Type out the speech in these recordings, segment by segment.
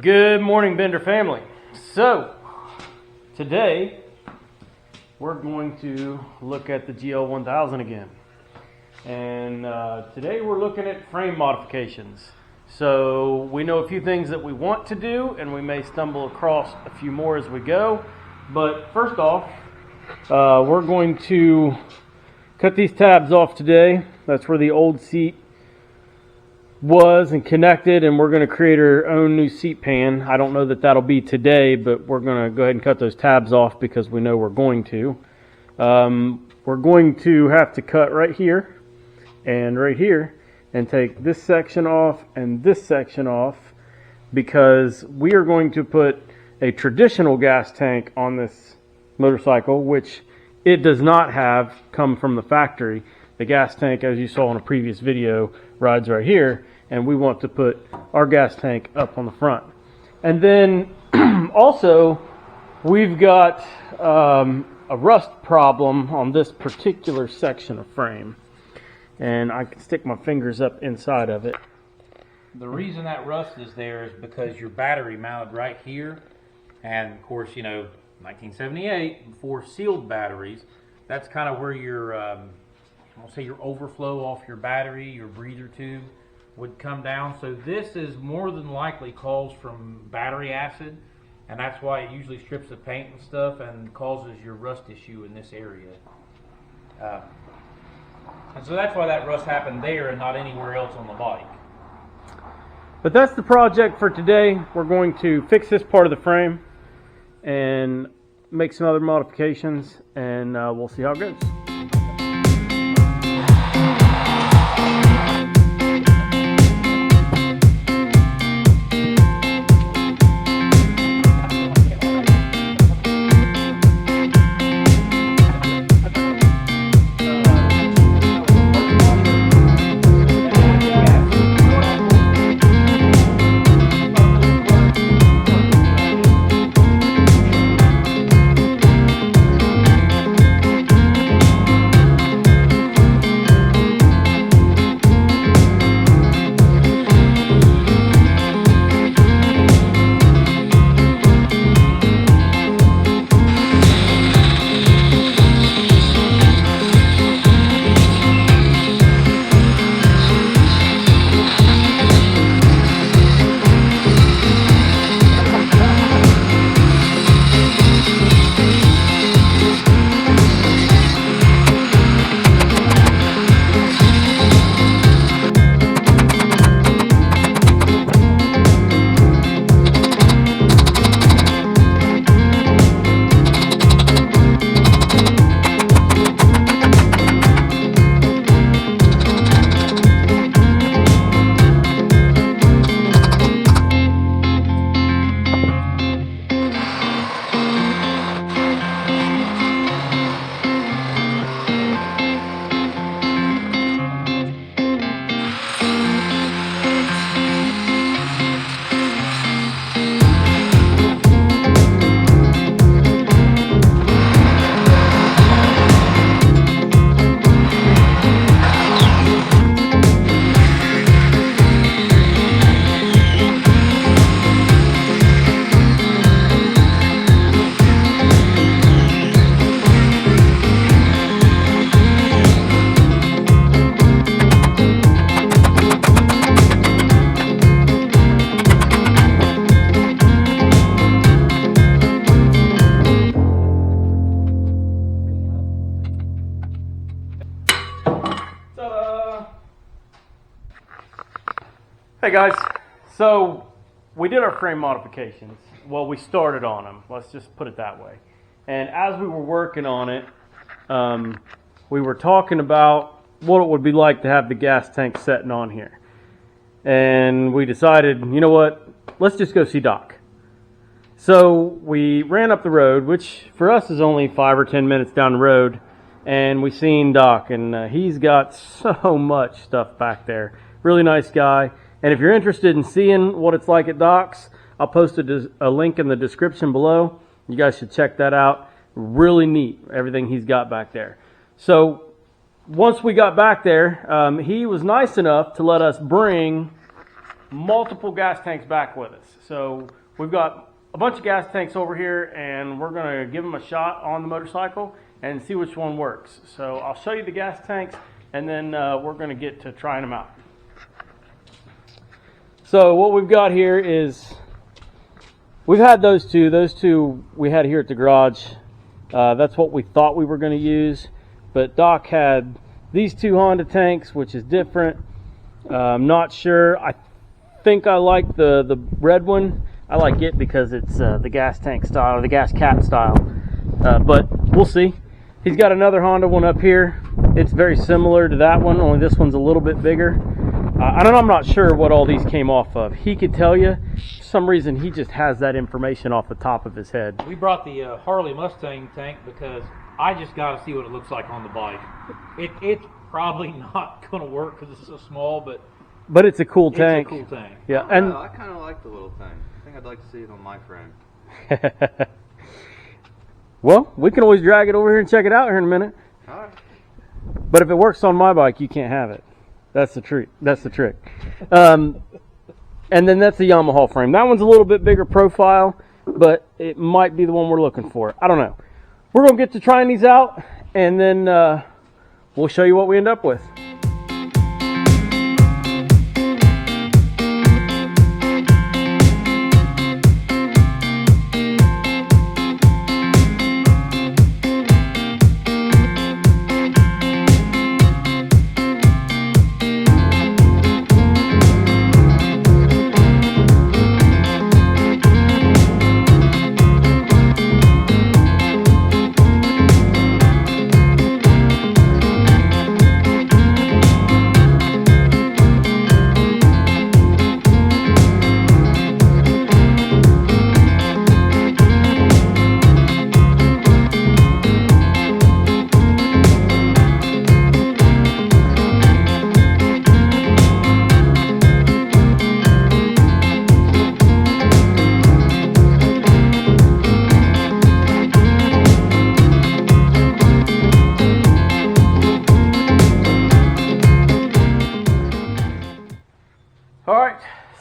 Good morning, Bender family. So, today we're going to look at the GL1000 again. And today we're looking at frame modifications. So, we know a few things that we want to do, and we may stumble across a few more as we go. But first off, we're going to cut these tabs off today. That's where the old seat was and connected, and we're going to create our own new seat pan. I don't know that that'll be today, but we're going to go ahead and cut those tabs off because we know we're going to. We're going to have to cut right here and right here and take this section off and this section off because we are going to put a traditional gas tank on this motorcycle, which it does not have come from the factory. The gas tank, as you saw in a previous video, rides right here, and we want to put our gas tank up on the front. And then also, we've got a rust problem on this particular section of frame, and I can stick my fingers up inside of it. The reason that rust is there is because your battery mounted right here, and of course, you know, 1978, before sealed batteries, that's kind of where your I'll say your overflow off your battery, your breather tube would come down. So this is more than likely caused from battery acid, and that's why it usually strips the paint and stuff and causes your rust issue in this area. And so that's why that rust happened there and not anywhere else on the bike. But that's the project for today. We're going to fix this part of the frame and make some other modifications, and we'll see how it goes. Hey guys, so we did our frame modifications. Well, we started on them, let's just put it that way. And as we were working on it, we were talking about what it would be like to have the gas tank sitting on here. And we decided, you know what, let's just go see Doc. So we ran up the road, which for us is only 5 or 10 minutes down the road, and we seen Doc, and he's got so much stuff back there. Really nice guy. And if you're interested in seeing what it's like at Doc's, I'll post a link in the description below. You guys should check that out. Really neat, everything he's got back there. So once we got back there, he was nice enough to let us bring multiple gas tanks back with us. So we've got a bunch of gas tanks over here, and we're going to give them a shot on the motorcycle and see which one works. So I'll show you the gas tanks, and then we're going to get to trying them out. So what we've got here is, we've had those two we had here at the garage. That's what we thought we were going to use, but Doc had these two Honda tanks, which is different. I'm not sure. I think I like the red one. I like it because it's the gas tank style, or the gas cap style, but we'll see. He's got another Honda one up here. It's very similar to that one, only this one's a little bit bigger. I'm not sure what all these came off of. He could tell you. For some reason, he just has that information off the top of his head. We brought the Harley Mustang tank because I just got to see what it looks like on the bike. It's probably not going to work because it's so small, but it's a cool tank. It's a cool tank. Yeah, and I kind of like the little thing. I think I'd like to see it on my frame. Well, we can always drag it over here and check it out here in a minute. All right. But if it works on my bike, you can't have it. That's the trick. That's the trick. And then that's the Yamaha frame. That one's a little bit bigger profile, but it might be the one we're looking for. I don't know. We're going to get to trying these out, and then we'll show you what we end up with.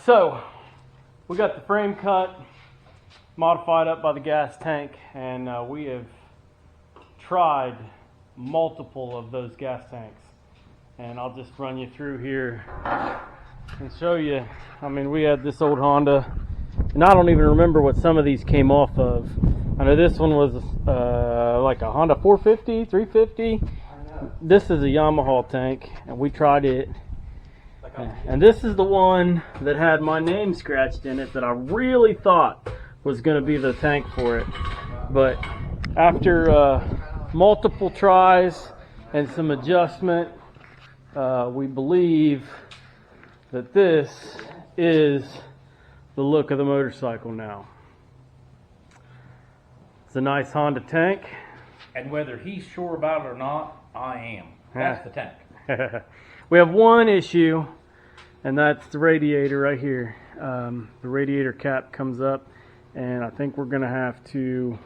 So we got the frame cut, modified up by the gas tank, and we have tried multiple of those gas tanks. And I'll just run you through here and show you. I mean, we had this old Honda, and I don't even remember what some of these came off of. I know this one was like a Honda 450, 350. This is a Yamaha tank, and we tried it. And this is the one that had my name scratched in it that I really thought was going to be the tank for it. But after multiple tries and some adjustment, we believe that this is the look of the motorcycle now. It's a nice Honda tank. And whether he's sure about it or not, I am. That's the tank. We have one issue, and that's the radiator right here. The radiator cap comes up, and I think we're going to have to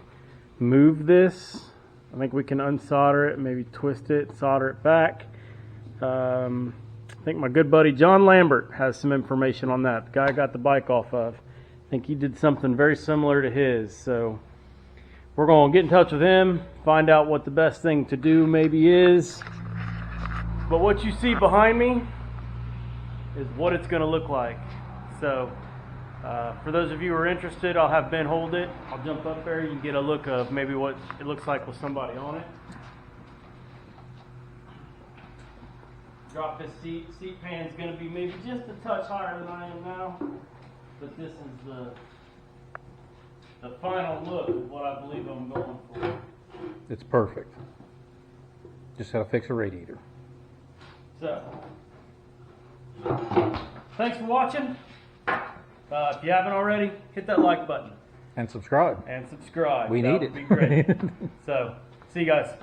move this. I think we can unsolder it, maybe twist it, solder it back. I think my good buddy John Lambert has some information on that. The guy I got the bike off of. I think he did something very similar to his. So we're going to get in touch with him, find out what the best thing to do maybe is. But what you see behind me is what it's going to look like. So for those of you who are interested, I'll have Ben hold it. I'll jump up there. You can get a look of maybe what it looks like with somebody on it. Drop this seat. Seat pan's going to be maybe just a touch higher than I am now. But this is the final look of what I believe I'm going for. It's perfect. Just gotta fix a radiator. So, thanks for watching. If you haven't already, hit that like button. And subscribe. And subscribe. We That need would it. be great. So, see you guys.